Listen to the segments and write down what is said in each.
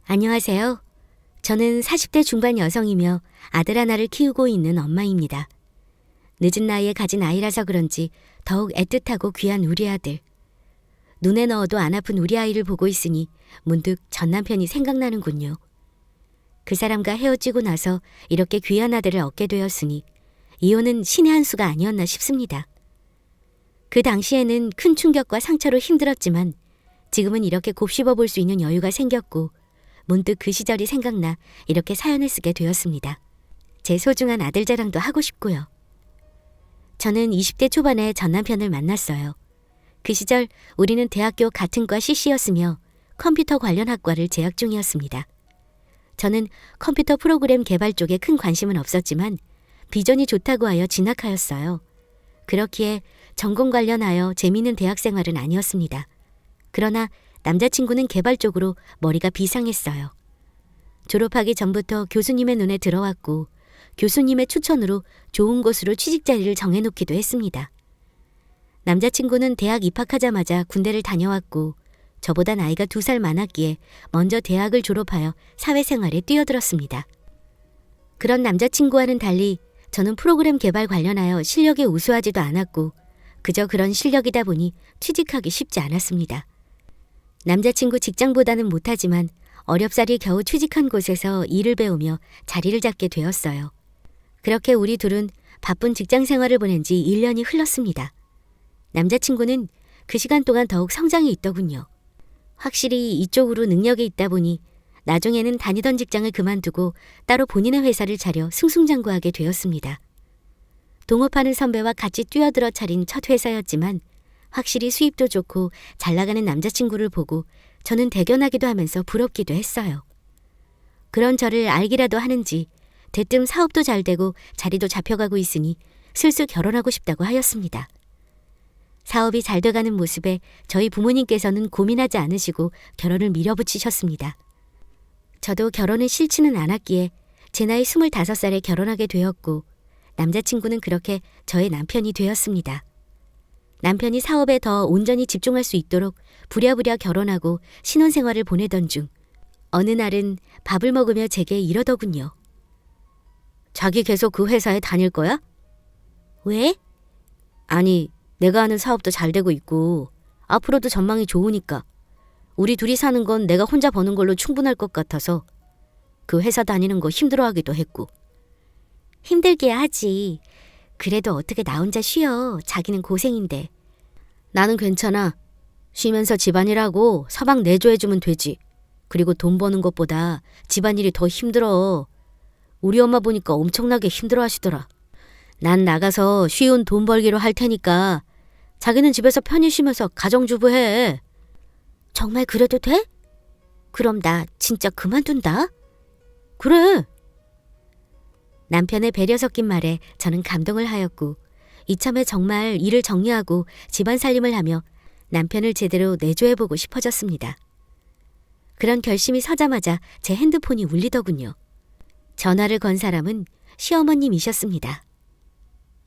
안녕하세요. 저는 40대 중반 여성이며 아들 하나를 키우고 있는 엄마입니다. 늦은 나이에 가진 아이라서 그런지 더욱 애틋하고 귀한 우리 아들. 눈에 넣어도 안 아픈 우리 아이를 보고 있으니 문득 전 남편이 생각나는군요. 그 사람과 헤어지고 나서 이렇게 귀한 아들을 얻게 되었으니 이혼은 신의 한 수가 아니었나 싶습니다. 그 당시에는 큰 충격과 상처로 힘들었지만 지금은 이렇게 곱씹어 볼 수 있는 여유가 생겼고 문득 그 시절이 생각나 이렇게 사연을 쓰게 되었습니다. 제 소중한 아들 자랑도 하고 싶고요. 저는 20대 초반에 전 남편을 만났어요. 그 시절 우리는 대학교 같은 과 CC였으며 컴퓨터 관련 학과를 재학 중이었습니다. 저는 컴퓨터 프로그램 개발 쪽에 큰 관심은 없었지만 비전이 좋다고 하여 진학하였어요. 그렇기에 전공 관련하여 재미있는 대학 생활은 아니었습니다. 그러나 남자친구는 개발 쪽으로 머리가 비상했어요. 졸업하기 전부터 교수님의 눈에 들어왔고 교수님의 추천으로 좋은 곳으로 취직 자리를 정해놓기도 했습니다. 남자친구는 대학 입학하자마자 군대를 다녀왔고 저보다 나이가 2살 많았기에 먼저 대학을 졸업하여 사회생활에 뛰어들었습니다. 그런 남자친구와는 달리 저는 프로그램 개발 관련하여 실력이 우수하지도 않았고 그저 그런 실력이다 보니 취직하기 쉽지 않았습니다. 남자친구 직장보다는 못하지만 어렵사리 겨우 취직한 곳에서 일을 배우며 자리를 잡게 되었어요. 그렇게 우리 둘은 바쁜 직장 생활을 보낸 지 1년이 흘렀습니다. 남자친구는 그 시간 동안 더욱 성장이 있더군요. 확실히 이쪽으로 능력이 있다 보니 나중에는 다니던 직장을 그만두고 따로 본인의 회사를 차려 승승장구하게 되었습니다. 동업하는 선배와 같이 뛰어들어 차린 첫 회사였지만 확실히 수입도 좋고 잘 나가는 남자친구를 보고 저는 대견하기도 하면서 부럽기도 했어요. 그런 저를 알기라도 하는지 대뜸 사업도 잘 되고 자리도 잡혀가고 있으니 슬슬 결혼하고 싶다고 하였습니다. 사업이 잘 돼가는 모습에 저희 부모님께서는 고민하지 않으시고 결혼을 밀어붙이셨습니다. 저도 결혼을 싫지는 않았기에 제 나이 25살에 결혼하게 되었고 남자친구는 그렇게 저의 남편이 되었습니다. 남편이 사업에 더 온전히 집중할 수 있도록 부랴부랴 결혼하고 신혼생활을 보내던 중 어느 날은 밥을 먹으며 제게 이러더군요. 자기 계속 그 회사에 다닐 거야? 왜? 아니, 내가 하는 사업도 잘 되고 있고 앞으로도 전망이 좋으니까 우리 둘이 사는 건 내가 혼자 버는 걸로 충분할 것 같아서 그 회사 다니는 거 힘들어하기도 했고. 힘들게 하지. 그래도 어떻게 나 혼자 쉬어. 자기는 고생인데. 나는 괜찮아. 쉬면서 집안일하고 서방 내조해주면 되지. 그리고 돈 버는 것보다 집안일이 더 힘들어. 우리 엄마 보니까 엄청나게 힘들어 하시더라. 난 나가서 쉬운 돈 벌기로 할 테니까 자기는 집에서 편히 쉬면서 가정주부 해. 정말 그래도 돼? 그럼 나 진짜 그만둔다. 그래. 남편의 배려 섞인 말에 저는 감동을 하였고 이참에 정말 일을 정리하고 집안 살림을 하며 남편을 제대로 내조해보고 싶어졌습니다. 그런 결심이 서자마자 제 핸드폰이 울리더군요. 전화를 건 사람은 시어머님이셨습니다.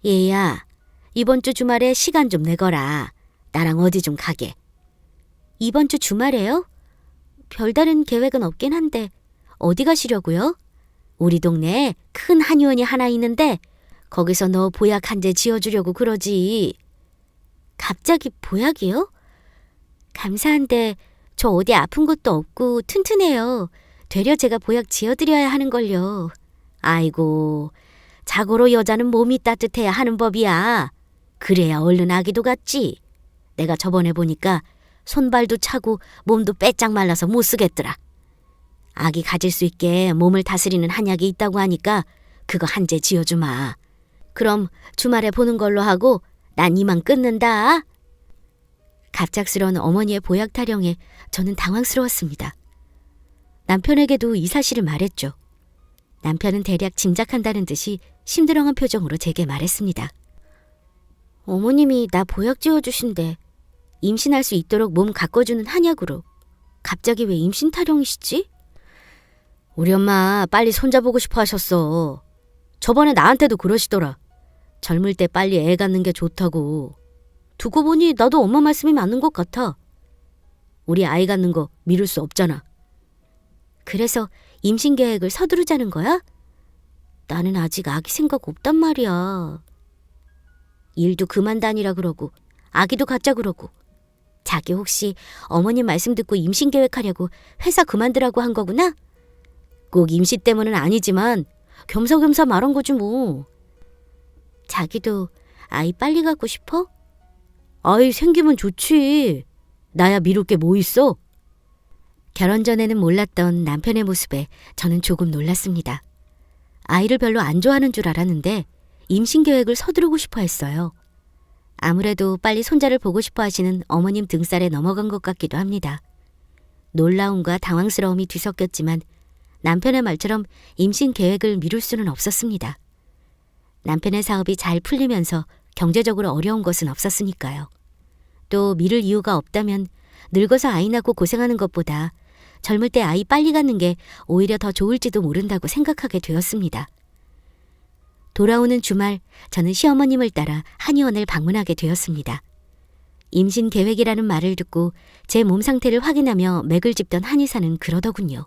얘야, 이번 주 주말에 시간 좀 내거라. 나랑 어디 좀 가게. 이번 주 주말에요? 별다른 계획은 없긴 한데 어디 가시려고요? 우리 동네에 큰 한의원이 하나 있는데 거기서 너 보약 한 재 지어주려고 그러지. 갑자기 보약이요? 감사한데 저 어디 아픈 것도 없고 튼튼해요. 되려 제가 보약 지어드려야 하는걸요. 아이고, 자고로 여자는 몸이 따뜻해야 하는 법이야. 그래야 얼른 아기도 같지. 내가 저번에 보니까 손발도 차고 몸도 빼짝 말라서 못 쓰겠더라. 아기 가질 수 있게 몸을 다스리는 한약이 있다고 하니까 그거 한 재 지어주마. 그럼 주말에 보는 걸로 하고 난 이만 끊는다. 갑작스러운 어머니의 보약 타령에 저는 당황스러웠습니다. 남편에게도 이 사실을 말했죠. 남편은 대략 짐작한다는 듯이 심드렁한 표정으로 제게 말했습니다. 어머님이 나 보약 지어주신대. 임신할 수 있도록 몸 가꿔주는 한약으로. 갑자기 왜 임신 타령이시지? 우리 엄마 빨리 손자보고 싶어 하셨어. 저번에 나한테도 그러시더라. 젊을 때 빨리 애 갖는 게 좋다고. 두고 보니 나도 엄마 말씀이 맞는 것 같아. 우리 아이 갖는 거 미룰 수 없잖아. 그래서 임신 계획을 서두르자는 거야? 나는 아직 아기 생각 없단 말이야. 일도 그만 다니라 그러고 아기도 갖자 그러고 자기 혹시 어머님 말씀 듣고 임신 계획하려고 회사 그만두라고 한 거구나? 꼭 임시 때문은 아니지만 겸사겸사 말한 거지 뭐. 자기도 아이 빨리 갖고 싶어? 아이 생기면 좋지. 나야 미룰 게 뭐 있어? 결혼 전에는 몰랐던 남편의 모습에 저는 조금 놀랐습니다. 아이를 별로 안 좋아하는 줄 알았는데 임신 계획을 서두르고 싶어 했어요. 아무래도 빨리 손자를 보고 싶어 하시는 어머님 등살에 넘어간 것 같기도 합니다. 놀라움과 당황스러움이 뒤섞였지만 남편의 말처럼 임신 계획을 미룰 수는 없었습니다. 남편의 사업이 잘 풀리면서 경제적으로 어려운 것은 없었으니까요. 또 미룰 이유가 없다면 늙어서 아이 낳고 고생하는 것보다 젊을 때 아이 빨리 갖는 게 오히려 더 좋을지도 모른다고 생각하게 되었습니다. 돌아오는 주말 저는 시어머님을 따라 한의원을 방문하게 되었습니다. 임신 계획이라는 말을 듣고 제 몸 상태를 확인하며 맥을 짚던 한의사는 그러더군요.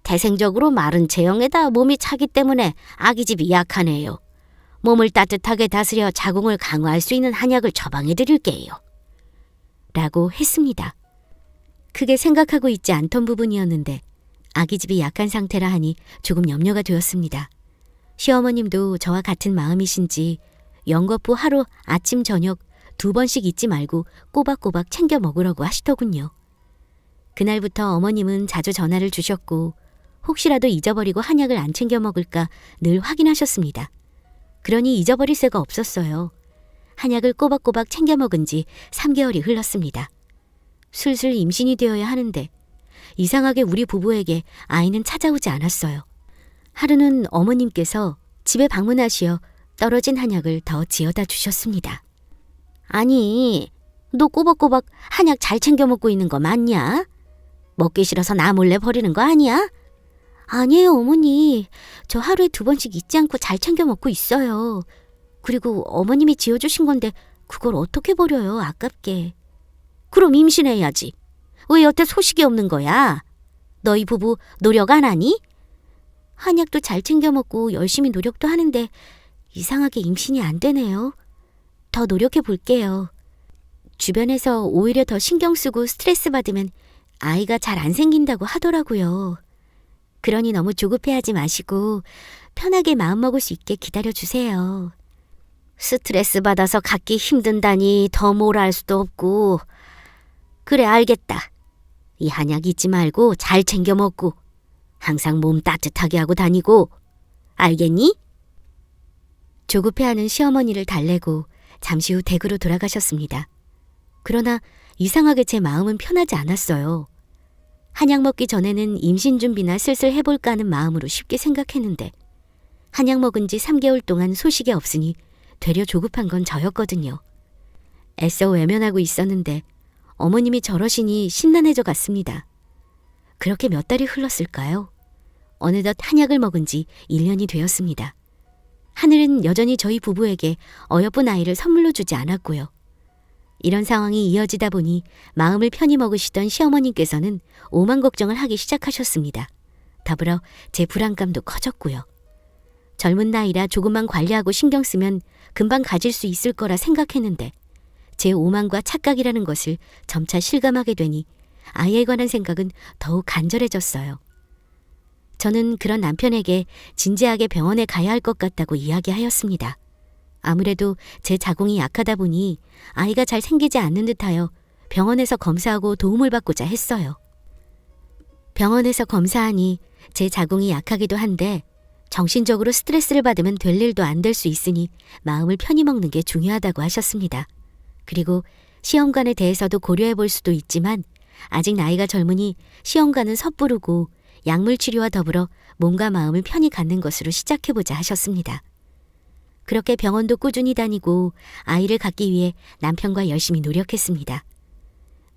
태생적으로 마른 체형에다 몸이 차기 때문에 아기집이 약하네요. 몸을 따뜻하게 다스려 자궁을 강화할 수 있는 한약을 처방해 드릴게요. 라고 했습니다. 크게 생각하고 있지 않던 부분이었는데 아기집이 약한 상태라 하니 조금 염려가 되었습니다. 시어머님도 저와 같은 마음이신지 연거푸 하루 아침 저녁 2번씩 잊지 말고 꼬박꼬박 챙겨 먹으라고 하시더군요. 그날부터 어머님은 자주 전화를 주셨고 혹시라도 잊어버리고 한약을 안 챙겨 먹을까 늘 확인하셨습니다. 그러니 잊어버릴 새가 없었어요. 한약을 꼬박꼬박 챙겨 먹은 지 3개월이 흘렀습니다. 슬슬 임신이 되어야 하는데 이상하게 우리 부부에게 아이는 찾아오지 않았어요. 하루는 어머님께서 집에 방문하시어 떨어진 한약을 더 지어다 주셨습니다. 아니, 너 꼬박꼬박 한약 잘 챙겨 먹고 있는 거 맞냐? 먹기 싫어서 나 몰래 버리는 거 아니야? 아니에요, 어머니. 저 하루에 2번씩 잊지 않고 잘 챙겨 먹고 있어요. 그리고 어머님이 지어주신 건데 그걸 어떻게 버려요, 아깝게. 그럼 임신해야지. 왜 여태 소식이 없는 거야? 너희 부부 노력 안 하니? 한약도 잘 챙겨 먹고 열심히 노력도 하는데 이상하게 임신이 안 되네요. 더 노력해 볼게요. 주변에서 오히려 더 신경 쓰고 스트레스 받으면 아이가 잘 안 생긴다고 하더라고요. 그러니 너무 조급해하지 마시고 편하게 마음먹을 수 있게 기다려주세요. 스트레스 받아서 갖기 힘든다니 더 뭐라 할 수도 없고. 그래, 알겠다. 이 한약 잊지 말고 잘 챙겨 먹고 항상 몸 따뜻하게 하고 다니고. 알겠니? 조급해하는 시어머니를 달래고 잠시 후 댁으로 돌아가셨습니다. 그러나 이상하게 제 마음은 편하지 않았어요. 한약 먹기 전에는 임신 준비나 슬슬 해볼까 하는 마음으로 쉽게 생각했는데 한약 먹은 지 3개월 동안 소식이 없으니 되려 조급한 건 저였거든요. 애써 외면하고 있었는데 어머님이 저러시니 심란해져 갔습니다. 그렇게 몇 달이 흘렀을까요? 어느덧 한약을 먹은 지 1년이 되었습니다. 하늘은 여전히 저희 부부에게 어여쁜 아이를 선물로 주지 않았고요. 이런 상황이 이어지다 보니 마음을 편히 먹으시던 시어머님께서는 오만 걱정을 하기 시작하셨습니다. 더불어 제 불안감도 커졌고요. 젊은 나이라 조금만 관리하고 신경 쓰면 금방 가질 수 있을 거라 생각했는데 제 오만과 착각이라는 것을 점차 실감하게 되니 아이에 관한 생각은 더욱 간절해졌어요. 저는 그런 남편에게 진지하게 병원에 가야 할 것 같다고 이야기하였습니다. 아무래도 제 자궁이 약하다 보니 아이가 잘 생기지 않는 듯하여 병원에서 검사하고 도움을 받고자 했어요. 병원에서 검사하니 제 자궁이 약하기도 한데 정신적으로 스트레스를 받으면 될 일도 안 될 수 있으니 마음을 편히 먹는 게 중요하다고 하셨습니다. 그리고 시험관에 대해서도 고려해 볼 수도 있지만 아직 나이가 젊으니 시험관은 섣부르고 약물 치료와 더불어 몸과 마음을 편히 갖는 것으로 시작해보자 하셨습니다. 그렇게 병원도 꾸준히 다니고 아이를 갖기 위해 남편과 열심히 노력했습니다.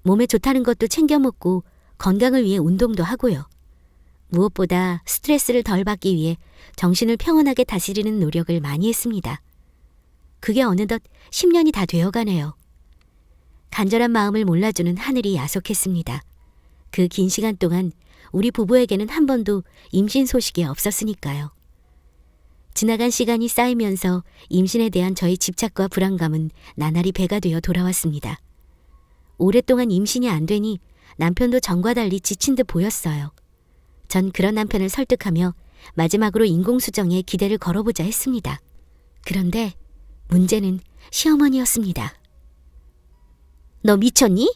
몸에 좋다는 것도 챙겨 먹고 건강을 위해 운동도 하고요. 무엇보다 스트레스를 덜 받기 위해 정신을 평온하게 다스리는 노력을 많이 했습니다. 그게 어느덧 10년이 다 되어가네요. 간절한 마음을 몰라주는 하늘이 야속했습니다. 그 긴 시간 동안 우리 부부에게는 한 번도 임신 소식이 없었으니까요. 지나간 시간이 쌓이면서 임신에 대한 저의 집착과 불안감은 나날이 배가 되어 돌아왔습니다. 오랫동안 임신이 안 되니 남편도 전과 달리 지친 듯 보였어요. 전 그런 남편을 설득하며 마지막으로 인공수정에 기대를 걸어보자 했습니다. 그런데 문제는 시어머니였습니다. 너 미쳤니?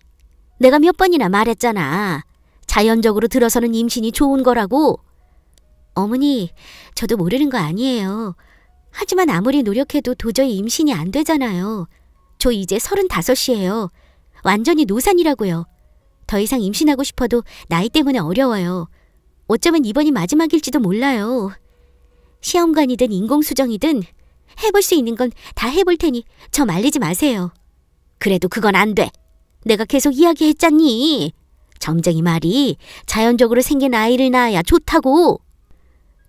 내가 몇 번이나 말했잖아. 자연적으로 들어서는 임신이 좋은 거라고. 어머니, 저도 모르는 거 아니에요. 하지만 아무리 노력해도 도저히 임신이 안 되잖아요. 저 이제 35이에요. 완전히 노산이라고요. 더 이상 임신하고 싶어도 나이 때문에 어려워요. 어쩌면 이번이 마지막일지도 몰라요. 시험관이든 인공수정이든 해볼 수 있는 건 다 해볼 테니 저 말리지 마세요. 그래도 그건 안 돼. 내가 계속 이야기했잖니. 점쟁이 말이 자연적으로 생긴 아이를 낳아야 좋다고.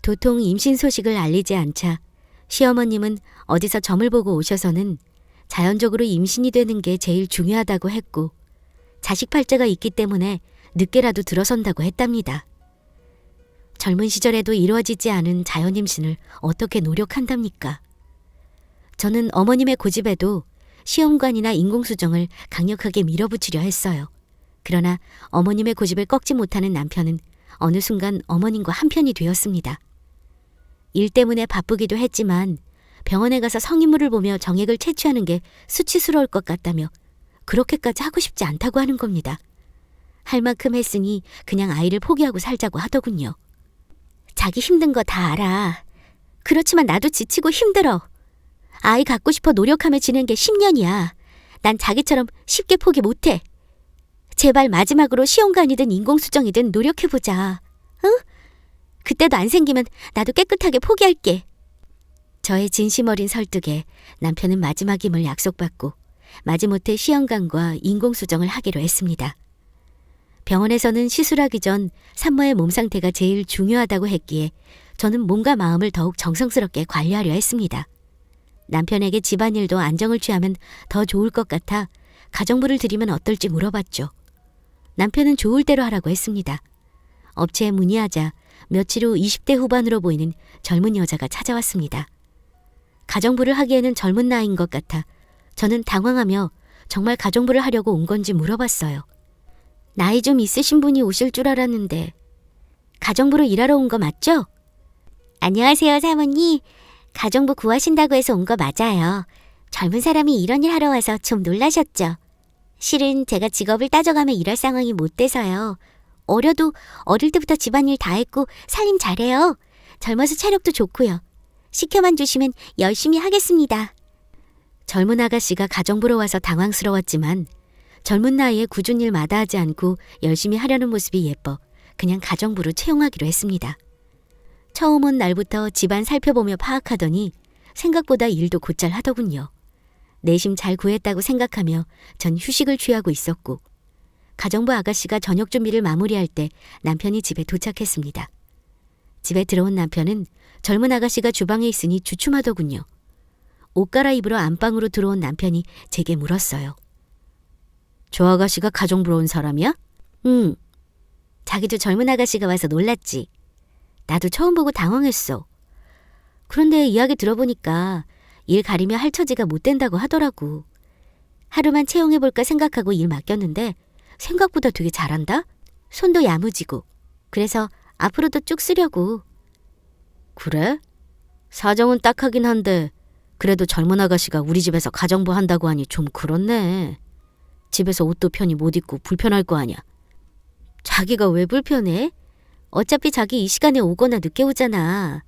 도통 임신 소식을 알리지 않자 시어머님은 어디서 점을 보고 오셔서는 자연적으로 임신이 되는 게 제일 중요하다고 했고 자식 팔자가 있기 때문에 늦게라도 들어선다고 했답니다. 젊은 시절에도 이루어지지 않은 자연 임신을 어떻게 노력한답니까? 저는 어머님의 고집에도 시험관이나 인공수정을 강력하게 밀어붙이려 했어요. 그러나 어머님의 고집을 꺾지 못하는 남편은 어느 순간 어머님과 한편이 되었습니다. 일 때문에 바쁘기도 했지만 병원에 가서 성인물을 보며 정액을 채취하는 게 수치스러울 것 같다며 그렇게까지 하고 싶지 않다고 하는 겁니다. 할 만큼 했으니 그냥 아이를 포기하고 살자고 하더군요. 자기 힘든 거 다 알아. 그렇지만 나도 지치고 힘들어. 아이 갖고 싶어 노력하며 지낸 게 10년이야. 난 자기처럼 쉽게 포기 못해. 제발 마지막으로 시험관이든 인공수정이든 노력해보자. 응? 그때도 안 생기면 나도 깨끗하게 포기할게. 저의 진심 어린 설득에 남편은 마지막임을 약속받고 마지못해 시험관과 인공수정을 하기로 했습니다. 병원에서는 시술하기 전 산모의 몸 상태가 제일 중요하다고 했기에 저는 몸과 마음을 더욱 정성스럽게 관리하려 했습니다. 남편에게 집안일도 안정을 취하면 더 좋을 것 같아 가정부를 드리면 어떨지 물어봤죠. 남편은 좋을 대로 하라고 했습니다. 업체에 문의하자 며칠 후 20대 후반으로 보이는 젊은 여자가 찾아왔습니다. 가정부를 하기에는 젊은 나이인 것 같아 저는 당황하며 정말 가정부를 하려고 온 건지 물어봤어요. 나이 좀 있으신 분이 오실 줄 알았는데 가정부로 일하러 온 거 맞죠? 안녕하세요, 사모님. 가정부 구하신다고 해서 온 거 맞아요. 젊은 사람이 이런 일 하러 와서 좀 놀라셨죠? 실은 제가 직업을 따져가며 일할 상황이 못 돼서요. 어려도 어릴 때부터 집안일 다 했고 살림 잘해요. 젊어서 체력도 좋고요. 시켜만 주시면 열심히 하겠습니다. 젊은 아가씨가 가정부로 와서 당황스러웠지만 젊은 나이에 굳은 일 마다하지 않고 열심히 하려는 모습이 예뻐 그냥 가정부로 채용하기로 했습니다. 처음 온 날부터 집안 살펴보며 파악하더니 생각보다 일도 곧잘 하더군요. 내심 잘 구했다고 생각하며 전 휴식을 취하고 있었고 가정부 아가씨가 저녁 준비를 마무리할 때 남편이 집에 도착했습니다. 집에 들어온 남편은 젊은 아가씨가 주방에 있으니 주춤하더군요. 옷 갈아입으러 안방으로 들어온 남편이 제게 물었어요. 저 아가씨가 가정부로 온 사람이야? 응. 자기도 젊은 아가씨가 와서 놀랐지. 나도 처음 보고 당황했어. 그런데 이야기 들어보니까 일 가리며 할 처지가 못 된다고 하더라고. 하루만 채용해볼까 생각하고 일 맡겼는데 생각보다 되게 잘한다? 손도 야무지고. 그래서 앞으로도 쭉 쓰려고. 그래? 사정은 딱하긴 한데 그래도 젊은 아가씨가 우리 집에서 가정부 한다고 하니 좀 그렇네. 집에서 옷도 편히 못 입고 불편할 거 아냐. 자기가 왜 불편해? 어차피 자기 이 시간에 오거나 늦게 오잖아.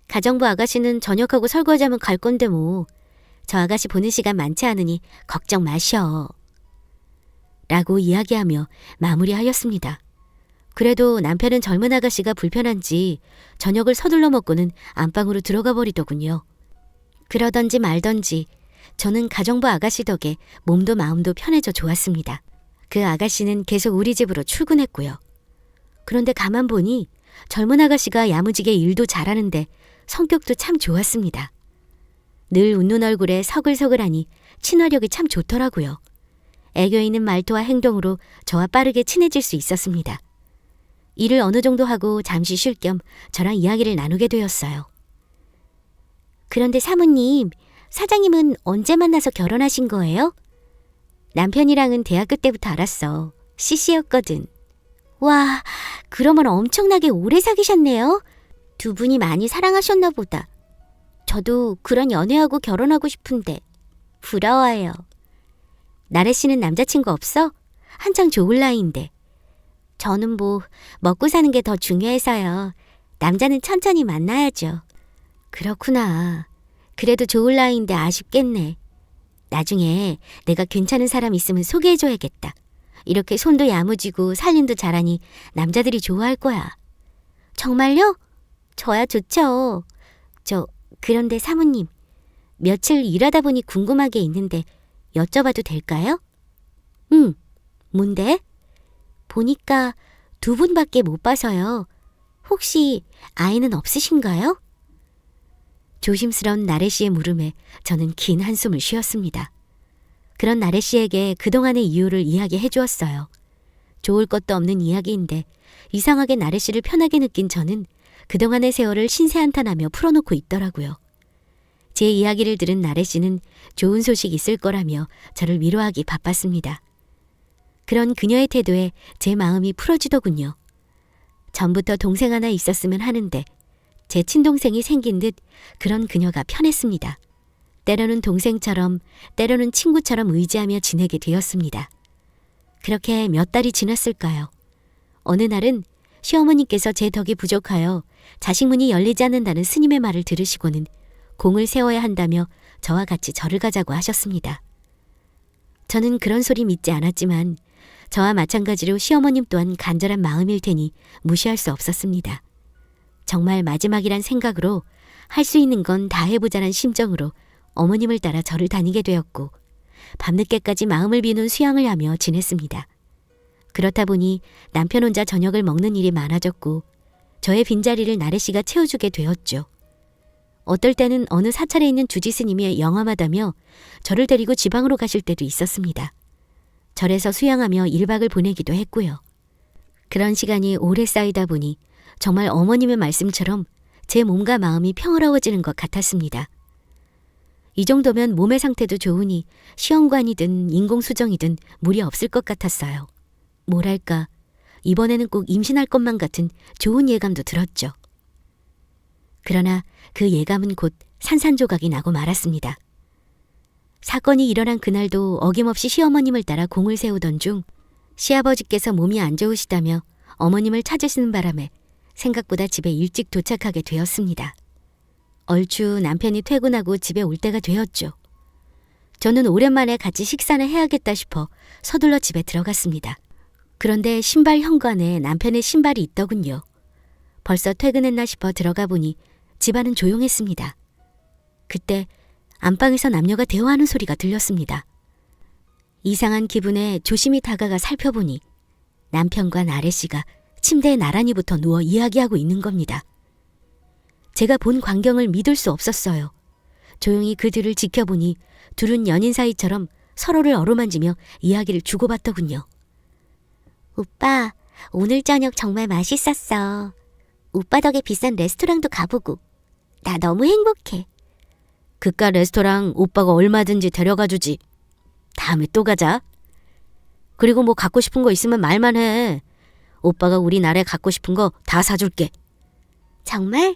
가정부 아가씨는 저녁하고 설거지하면 갈 건데 뭐. 저 아가씨 보는 시간 많지 않으니 걱정 마셔. 라고 이야기하며 마무리하였습니다. 그래도 남편은 젊은 아가씨가 불편한지 저녁을 서둘러 먹고는 안방으로 들어가 버리더군요. 그러던지 말던지 저는 가정부 아가씨 덕에 몸도 마음도 편해져 좋았습니다. 그 아가씨는 계속 우리 집으로 출근했고요. 그런데 가만 보니 젊은 아가씨가 야무지게 일도 잘하는데 성격도 참 좋았습니다. 늘 웃는 얼굴에 서글서글하니 친화력이 참 좋더라고요. 애교 있는 말투와 행동으로 저와 빠르게 친해질 수 있었습니다. 일을 어느 정도 하고 잠시 쉴 겸 저랑 이야기를 나누게 되었어요. 그런데 사모님, 사장님은 언제 만나서 결혼하신 거예요? 남편이랑은 대학교 때부터 알았어. CC였거든. 와, 그러면 엄청나게 오래 사귀셨네요. 두 분이 많이 사랑하셨나 보다. 저도 그런 연애하고 결혼하고 싶은데 부러워요. 나래 씨는 남자친구 없어? 한창 좋을 나이인데. 저는 먹고 사는 게 더 중요해서요. 남자는 천천히 만나야죠. 그렇구나. 그래도 좋을 나이인데 아쉽겠네. 나중에 내가 괜찮은 사람 있으면 소개해줘야겠다. 이렇게 손도 야무지고 살림도 잘하니 남자들이 좋아할 거야. 정말요? 저야 좋죠. 그런데 사모님, 며칠 일하다 보니 궁금한 게 있는데 여쭤봐도 될까요? 응, 뭔데? 보니까 두 분밖에 못 봐서요. 혹시 아이는 없으신가요? 조심스러운 나래 씨의 물음에 저는 긴 한숨을 쉬었습니다. 그런 나래 씨에게 그동안의 이유를 이야기해 주었어요. 좋을 것도 없는 이야기인데 이상하게 나래 씨를 편하게 느낀 저는 그동안의 세월을 신세한탄하며 풀어놓고 있더라고요. 제 이야기를 들은 나래 씨는 좋은 소식 있을 거라며 저를 위로하기 바빴습니다. 그런 그녀의 태도에 제 마음이 풀어지더군요. 전부터 동생 하나 있었으면 하는데 제 친동생이 생긴 듯 그런 그녀가 편했습니다. 때로는 동생처럼, 때로는 친구처럼 의지하며 지내게 되었습니다. 그렇게 몇 달이 지났을까요? 어느 날은 시어머니께서 제 덕이 부족하여 자식 문이 열리지 않는다는 스님의 말을 들으시고는 공을 세워야 한다며 저와 같이 절을 가자고 하셨습니다. 저는 그런 소리 믿지 않았지만 저와 마찬가지로 시어머님 또한 간절한 마음일 테니 무시할 수 없었습니다. 정말 마지막이란 생각으로 할 수 있는 건 다 해보자는 심정으로 어머님을 따라 절을 다니게 되었고 밤늦게까지 마음을 비우는 수양을 하며 지냈습니다. 그렇다 보니 남편 혼자 저녁을 먹는 일이 많아졌고 저의 빈자리를 나래 씨가 채워주게 되었죠. 어떨 때는 어느 사찰에 있는 주지 스님이 영험하다며 저를 데리고 지방으로 가실 때도 있었습니다. 절에서 수양하며 1박을 보내기도 했고요. 그런 시간이 오래 쌓이다 보니 정말 어머님의 말씀처럼 제 몸과 마음이 평화로워지는 것 같았습니다. 이 정도면 몸의 상태도 좋으니 시험관이든 인공수정이든 무리 없을 것 같았어요. 뭐랄까, 이번에는 꼭 임신할 것만 같은 좋은 예감도 들었죠. 그러나 그 예감은 곧 산산조각이 나고 말았습니다. 사건이 일어난 그날도 어김없이 시어머님을 따라 공을 세우던 중 시아버지께서 몸이 안 좋으시다며 어머님을 찾으시는 바람에 생각보다 집에 일찍 도착하게 되었습니다. 얼추 남편이 퇴근하고 집에 올 때가 되었죠. 저는 오랜만에 같이 식사를 해야겠다 싶어 서둘러 집에 들어갔습니다. 그런데 신발 현관에 남편의 신발이 있더군요. 벌써 퇴근했나 싶어 들어가 보니 집안은 조용했습니다. 그때 안방에서 남녀가 대화하는 소리가 들렸습니다. 이상한 기분에 조심히 다가가 살펴보니 남편과 나래 씨가 침대에 나란히 붙어 누워 이야기하고 있는 겁니다. 제가 본 광경을 믿을 수 없었어요. 조용히 그 뒤를 지켜보니 둘은 연인 사이처럼 서로를 어루만지며 이야기를 주고받더군요. 오빠, 오늘 저녁 정말 맛있었어. 오빠 덕에 비싼 레스토랑도 가보고 나 너무 행복해. 그깟 레스토랑 오빠가 얼마든지 데려가주지. 다음에 또 가자. 그리고 뭐 갖고 싶은 거 있으면 말만 해. 오빠가 우리 나라에 갖고 싶은 거 다 사줄게. 정말?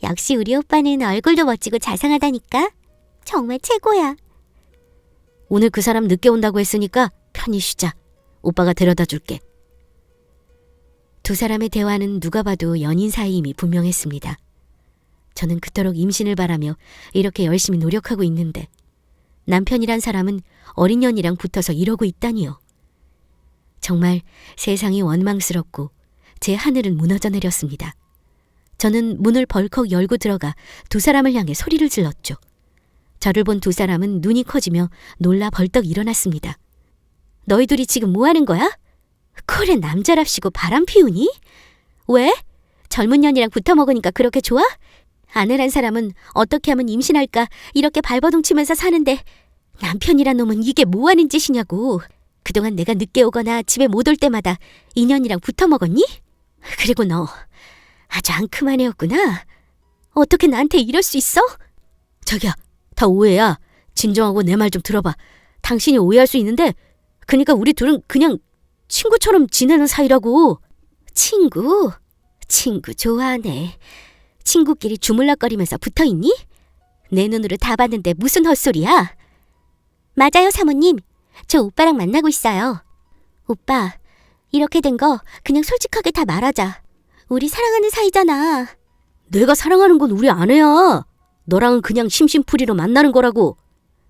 역시 우리 오빠는 얼굴도 멋지고 자상하다니까. 정말 최고야. 오늘 그 사람 늦게 온다고 했으니까 편히 쉬자. 오빠가 데려다 줄게. 두 사람의 대화는 누가 봐도 연인 사이임이 분명했습니다. 저는 그토록 임신을 바라며 이렇게 열심히 노력하고 있는데 남편이란 사람은 어린 년이랑 붙어서 이러고 있다니요. 정말 세상이 원망스럽고 제 하늘은 무너져 내렸습니다. 저는 문을 벌컥 열고 들어가 두 사람을 향해 소리를 질렀죠. 저를 본 두 사람은 눈이 커지며 놀라 벌떡 일어났습니다. 너희 둘이 지금 뭐 하는 거야? 그래, 남자랍시고 바람 피우니? 왜? 젊은 년이랑 붙어 먹으니까 그렇게 좋아? 아내란 사람은 어떻게 하면 임신할까 이렇게 발버둥 치면서 사는데 남편이란 놈은 이게 뭐 하는 짓이냐고. 그동안 내가 늦게 오거나 집에 못 올 때마다 인연이랑 붙어 먹었니? 그리고 너 아주 앙큼한 애였구나. 어떻게 나한테 이럴 수 있어? 자기야, 다 오해야. 진정하고 내 말 좀 들어봐. 당신이 오해할 수 있는데 그러니까 우리 둘은 그냥 친구처럼 지내는 사이라고. 친구? 친구 좋아하네. 친구끼리 주물럭거리면서 붙어있니? 내 눈으로 다 봤는데 무슨 헛소리야? 맞아요, 사모님. 저 오빠랑 만나고 있어요. 오빠, 이렇게 된 거 그냥 솔직하게 다 말하자. 우리 사랑하는 사이잖아. 내가 사랑하는 건 우리 아내야. 너랑은 그냥 심심풀이로 만나는 거라고.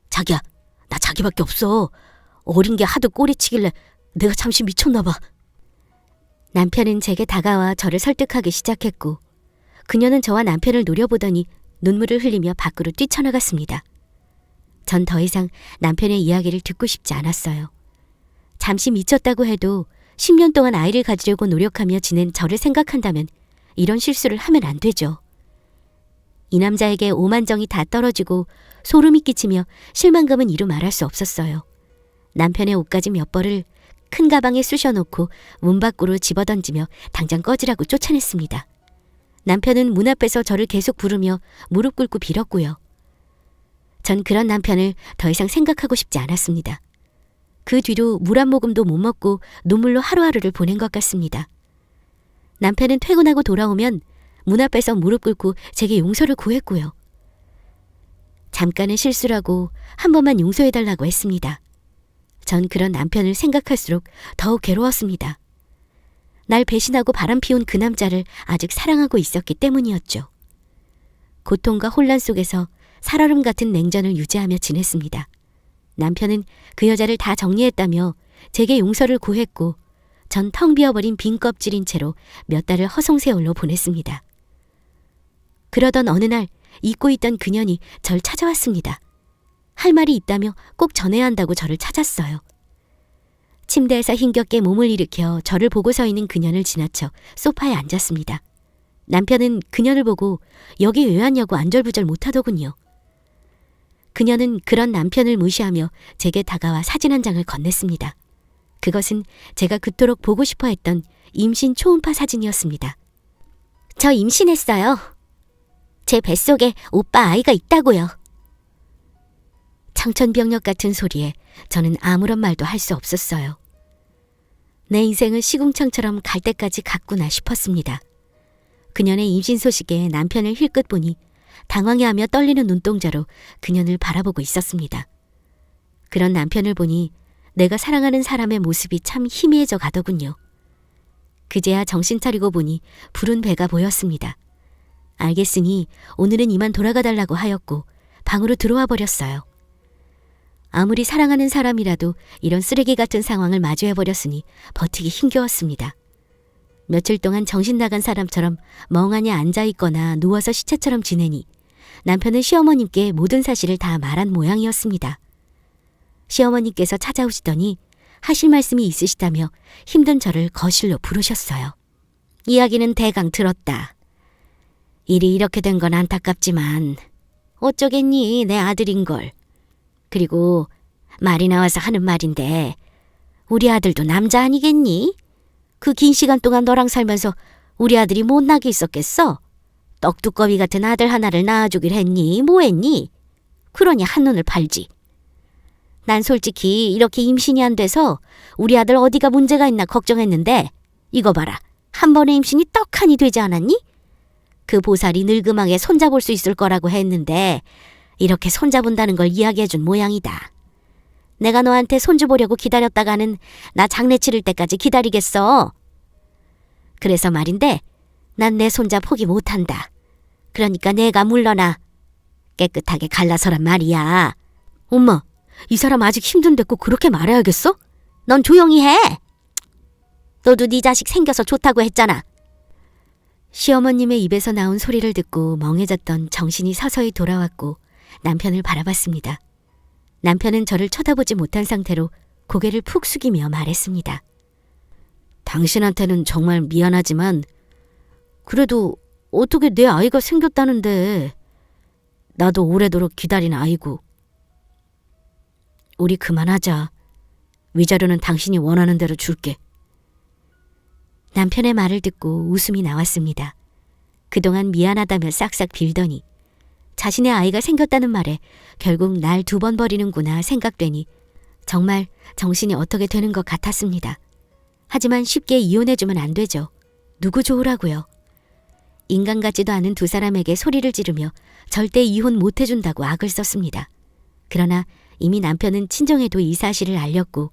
자기야, 나 자기밖에 없어. 어린 게 하도 꼬리치길래 내가 잠시 미쳤나 봐. 남편은 제게 다가와 저를 설득하기 시작했고 그녀는 저와 남편을 노려보더니 눈물을 흘리며 밖으로 뛰쳐나갔습니다. 전 더 이상 남편의 이야기를 듣고 싶지 않았어요. 잠시 미쳤다고 해도 10년 동안 아이를 가지려고 노력하며 지낸 저를 생각한다면 이런 실수를 하면 안 되죠. 이 남자에게 오만정이 다 떨어지고 소름이 끼치며 실망감은 이루 말할 수 없었어요. 남편의 옷가지 몇 벌을 큰 가방에 쑤셔놓고 문 밖으로 집어던지며 당장 꺼지라고 쫓아냈습니다. 남편은 문 앞에서 저를 계속 부르며 무릎 꿇고 빌었고요. 전 그런 남편을 더 이상 생각하고 싶지 않았습니다. 그 뒤로 물 한 모금도 못 먹고 눈물로 하루하루를 보낸 것 같습니다. 남편은 퇴근하고 돌아오면 문 앞에서 무릎 꿇고 제게 용서를 구했고요. 잠깐의 실수라고 한 번만 용서해달라고 했습니다. 전 그런 남편을 생각할수록 더욱 괴로웠습니다. 날 배신하고 바람피운 그 남자를 아직 사랑하고 있었기 때문이었죠. 고통과 혼란 속에서 살얼음 같은 냉전을 유지하며 지냈습니다. 남편은 그 여자를 다 정리했다며 제게 용서를 구했고 전 텅 비어버린 빈 껍질인 채로 몇 달을 허송세월로 보냈습니다. 그러던 어느 날 잊고 있던 그년이 절 찾아왔습니다. 할 말이 있다며 꼭 전해야 한다고 저를 찾았어요. 침대에서 힘겹게 몸을 일으켜 저를 보고 서 있는 그년을 지나쳐 소파에 앉았습니다. 남편은 그년을 보고 여기 왜 왔냐고 안절부절 못하더군요. 그녀는 그런 남편을 무시하며 제게 다가와 사진 한 장을 건넸습니다. 그것은 제가 그토록 보고 싶어 했던 임신 초음파 사진이었습니다. 저 임신했어요. 제 뱃속에 오빠 아이가 있다고요. 청천벽력 같은 소리에 저는 아무런 말도 할 수 없었어요. 내 인생은 시궁창처럼 갈 때까지 갔구나 싶었습니다. 그년의 임신 소식에 남편을 힐끗 보니 당황해하며 떨리는 눈동자로 그년을 바라보고 있었습니다. 그런 남편을 보니 내가 사랑하는 사람의 모습이 참 희미해져 가더군요. 그제야 정신 차리고 보니 부른 배가 보였습니다. 알겠으니 오늘은 이만 돌아가 달라고 하였고 방으로 들어와 버렸어요. 아무리 사랑하는 사람이라도 이런 쓰레기 같은 상황을 마주해버렸으니 버티기 힘겨웠습니다. 며칠 동안 정신 나간 사람처럼 멍하니 앉아있거나 누워서 시체처럼 지내니 남편은 시어머님께 모든 사실을 다 말한 모양이었습니다. 시어머님께서 찾아오시더니 하실 말씀이 있으시다며 힘든 저를 거실로 부르셨어요. 이야기는 대강 들었다. 일이 이렇게 된 건 안타깝지만 어쩌겠니, 내 아들인걸. 그리고 말이 나와서 하는 말인데 우리 아들도 남자 아니겠니? 그 긴 시간 동안 너랑 살면서 우리 아들이 못나게 있었겠어? 떡두꺼비 같은 아들 하나를 낳아주길 했니? 뭐 했니? 그러니 한눈을 팔지. 난 솔직히 이렇게 임신이 안 돼서 우리 아들 어디가 문제가 있나 걱정했는데 이거 봐라. 한 번의 임신이 떡하니 되지 않았니? 그 보살이 늙음하게 손잡을 수 있을 거라고 했는데 이렇게 손잡은다는 걸 이야기해준 모양이다. 내가 너한테 손주 보려고 기다렸다가는 나 장례 치를 때까지 기다리겠어. 그래서 말인데 난 내 손자 포기 못한다. 그러니까 내가 물러나. 깨끗하게 갈라서란 말이야. 엄마, 이 사람 아직 힘든데 꼭 그렇게 말해야겠어? 넌 조용히 해. 너도 네 자식 생겨서 좋다고 했잖아. 시어머님의 입에서 나온 소리를 듣고 멍해졌던 정신이 서서히 돌아왔고 남편을 바라봤습니다. 남편은 저를 쳐다보지 못한 상태로 고개를 푹 숙이며 말했습니다. 당신한테는 정말 미안하지만 그래도 어떻게 내 아이가 생겼다는데 나도 오래도록 기다린 아이고. 우리 그만하자. 위자료는 당신이 원하는 대로 줄게. 남편의 말을 듣고 웃음이 나왔습니다. 그동안 미안하다며 싹싹 빌더니 자신의 아이가 생겼다는 말에 결국 날 2번 버리는구나 생각되니 정말 정신이 어떻게 되는 것 같았습니다. 하지만 쉽게 이혼해주면 안 되죠. 누구 좋으라고요. 인간 같지도 않은 두 사람에게 소리를 지르며 절대 이혼 못 해준다고 악을 썼습니다. 그러나 이미 남편은 친정에도 이 사실을 알렸고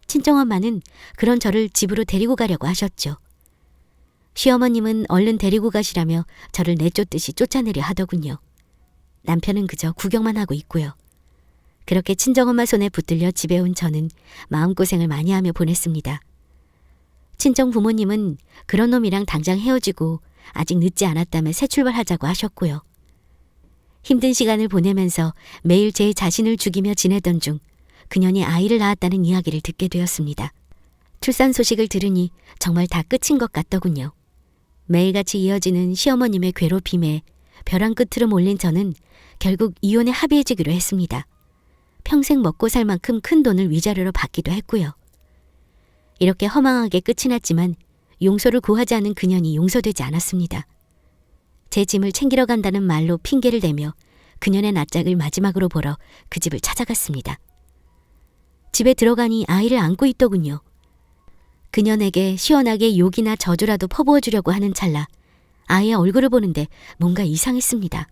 친정엄마는 그런 저를 집으로 데리고 가려고 하셨죠. 시어머님은 얼른 데리고 가시라며 저를 내쫓듯이 쫓아내려 하더군요. 남편은 그저 구경만 하고 있고요. 그렇게 친정엄마 손에 붙들려 집에 온 저는 마음고생을 많이 하며 보냈습니다. 친정 부모님은 그런 놈이랑 당장 헤어지고 아직 늦지 않았다며 새 출발하자고 하셨고요. 힘든 시간을 보내면서 매일 제 자신을 죽이며 지내던 중 그년이 아이를 낳았다는 이야기를 듣게 되었습니다. 출산 소식을 들으니 정말 다 끝인 것 같더군요. 매일같이 이어지는 시어머님의 괴롭힘에 벼랑 끝으로 몰린 저는 결국 이혼에 합의해주기로 했습니다. 평생 먹고 살 만큼 큰 돈을 위자료로 받기도 했고요. 이렇게 허망하게 끝이 났지만 용서를 구하지 않은 그년이 용서되지 않았습니다. 제 짐을 챙기러 간다는 말로 핑계를 대며 그년의 낯짝을 마지막으로 보러 그 집을 찾아갔습니다. 집에 들어가니 아이를 안고 있더군요. 그년에게 시원하게 욕이나 저주라도 퍼부어 주려고 하는 찰나 아이의 얼굴을 보는데 뭔가 이상했습니다.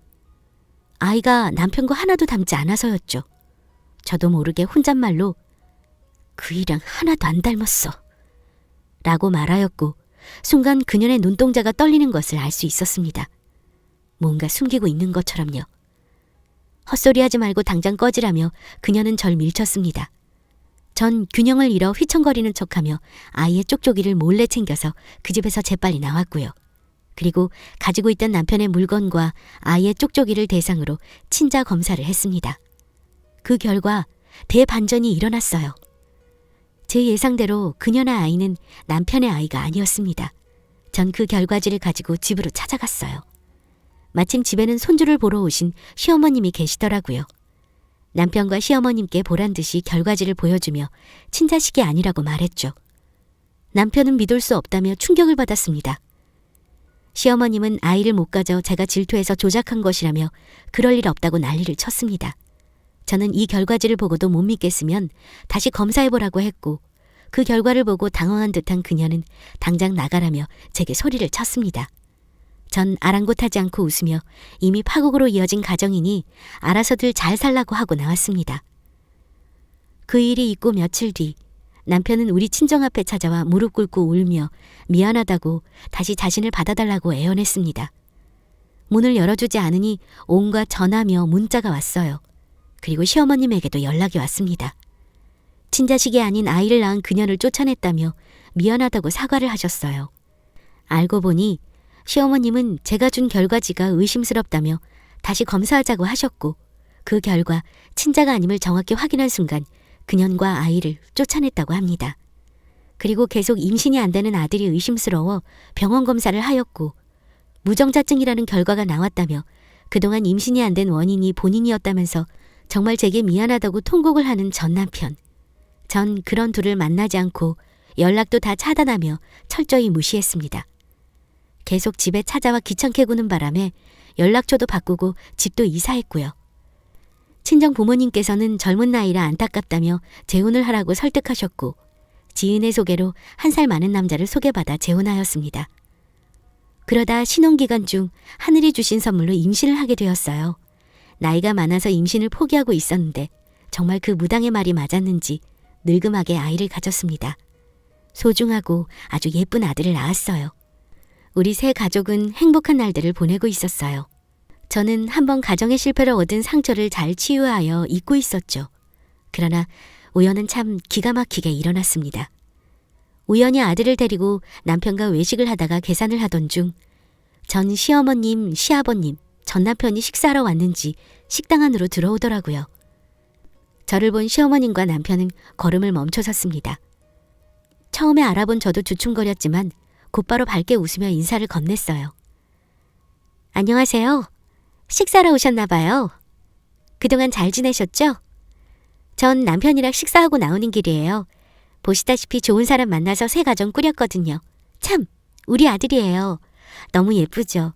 아이가 남편과 하나도 닮지 않아서였죠. 저도 모르게 혼잣말로 그이랑 하나도 안 닮았어 라고 말하였고 순간 그년의 눈동자가 떨리는 것을 알 수 있었습니다. 뭔가 숨기고 있는 것처럼요. 헛소리하지 말고 당장 꺼지라며 그녀는 절 밀쳤습니다. 전 균형을 잃어 휘청거리는 척하며 아이의 쪽쪽이를 몰래 챙겨서 그 집에서 재빨리 나왔고요. 그리고 가지고 있던 남편의 물건과 아이의 쪽쪽이를 대상으로 친자 검사를 했습니다. 그 결과 대반전이 일어났어요. 제 예상대로 그녀의 아이는 남편의 아이가 아니었습니다. 전 그 결과지를 가지고 집으로 찾아갔어요. 마침 집에는 손주를 보러 오신 시어머님이 계시더라고요. 남편과 시어머님께 보란듯이 결과지를 보여주며 친자식이 아니라고 말했죠. 남편은 믿을 수 없다며 충격을 받았습니다. 시어머님은 아이를 못 가져 제가 질투해서 조작한 것이라며 그럴 일 없다고 난리를 쳤습니다. 저는 이 결과지를 보고도 못 믿겠으면 다시 검사해보라고 했고 그 결과를 보고 당황한 듯한 그녀는 당장 나가라며 제게 소리를 쳤습니다. 전 아랑곳하지 않고 웃으며 이미 파국으로 이어진 가정이니 알아서들 잘 살라고 하고 나왔습니다. 그 일이 있고 며칠 뒤 남편은 우리 친정 앞에 찾아와 무릎 꿇고 울며 미안하다고 다시 자신을 받아달라고 애원했습니다. 문을 열어주지 않으니 온갖 전화며 문자가 왔어요. 그리고 시어머님에게도 연락이 왔습니다. 친자식이 아닌 아이를 낳은 그녀를 쫓아냈다며 미안하다고 사과를 하셨어요. 알고 보니 시어머님은 제가 준 결과지가 의심스럽다며 다시 검사하자고 하셨고 그 결과 친자가 아님을 정확히 확인한 순간 그년과 아이를 쫓아냈다고 합니다. 그리고 계속 임신이 안 되는 아들이 의심스러워 병원 검사를 하였고 무정자증이라는 결과가 나왔다며 그동안 임신이 안 된 원인이 본인이었다면서 정말 제게 미안하다고 통곡을 하는 전 남편. 전 그런 둘을 만나지 않고 연락도 다 차단하며 철저히 무시했습니다. 계속 집에 찾아와 귀찮게 구는 바람에 연락처도 바꾸고 집도 이사했고요. 친정 부모님께서는 젊은 나이라 안타깝다며 재혼을 하라고 설득하셨고 지인의 소개로 1살 많은 남자를 소개받아 재혼하였습니다. 그러다 신혼기간 중 하늘이 주신 선물로 임신을 하게 되었어요. 나이가 많아서 임신을 포기하고 있었는데 정말 그 무당의 말이 맞았는지 늙음하게 아이를 가졌습니다. 소중하고 아주 예쁜 아들을 낳았어요. 우리 세 가족은 행복한 날들을 보내고 있었어요. 저는 한번 가정의 실패를 얻은 상처를 잘 치유하여 잊고 있었죠. 그러나 우연은 참 기가 막히게 일어났습니다. 우연히 아들을 데리고 남편과 외식을 하다가 계산을 하던 중 전 시어머님, 시아버님, 전 남편이 식사하러 왔는지 식당 안으로 들어오더라고요. 저를 본 시어머님과 남편은 걸음을 멈춰섰습니다. 처음에 알아본 저도 주춤거렸지만 곧바로 밝게 웃으며 인사를 건넸어요. 안녕하세요. 식사하러 오셨나 봐요. 그동안 잘 지내셨죠? 전 남편이랑 식사하고 나오는 길이에요. 보시다시피 좋은 사람 만나서 새 가정 꾸렸거든요. 참, 우리 아들이에요. 너무 예쁘죠?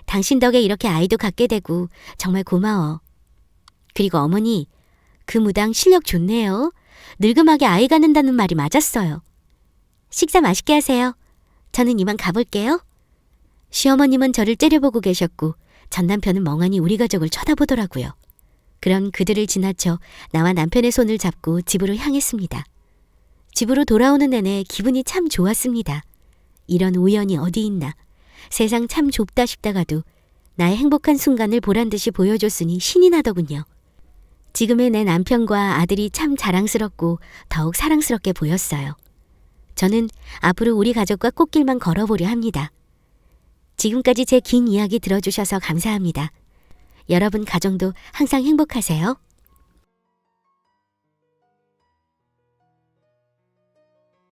당신 덕에 이렇게 아이도 갖게 되고 정말 고마워. 그리고 어머니, 그 무당 실력 좋네요. 늙음하게 아이 갖는다는 말이 맞았어요. 식사 맛있게 하세요. 저는 이만 가볼게요. 시어머님은 저를 째려보고 계셨고 전 남편은 멍하니 우리 가족을 쳐다보더라고요. 그럼 그들을 지나쳐 나와 남편의 손을 잡고 집으로 향했습니다. 집으로 돌아오는 내내 기분이 참 좋았습니다. 이런 우연이 어디 있나. 세상 참 좁다 싶다가도 나의 행복한 순간을 보란듯이 보여줬으니 신이 나더군요. 지금의 내 남편과 아들이 참 자랑스럽고 더욱 사랑스럽게 보였어요. 저는 앞으로 우리 가족과 꽃길만 걸어보려 합니다. 지금까지 제 긴 이야기 들어주셔서 감사합니다. 여러분 가정도 항상 행복하세요.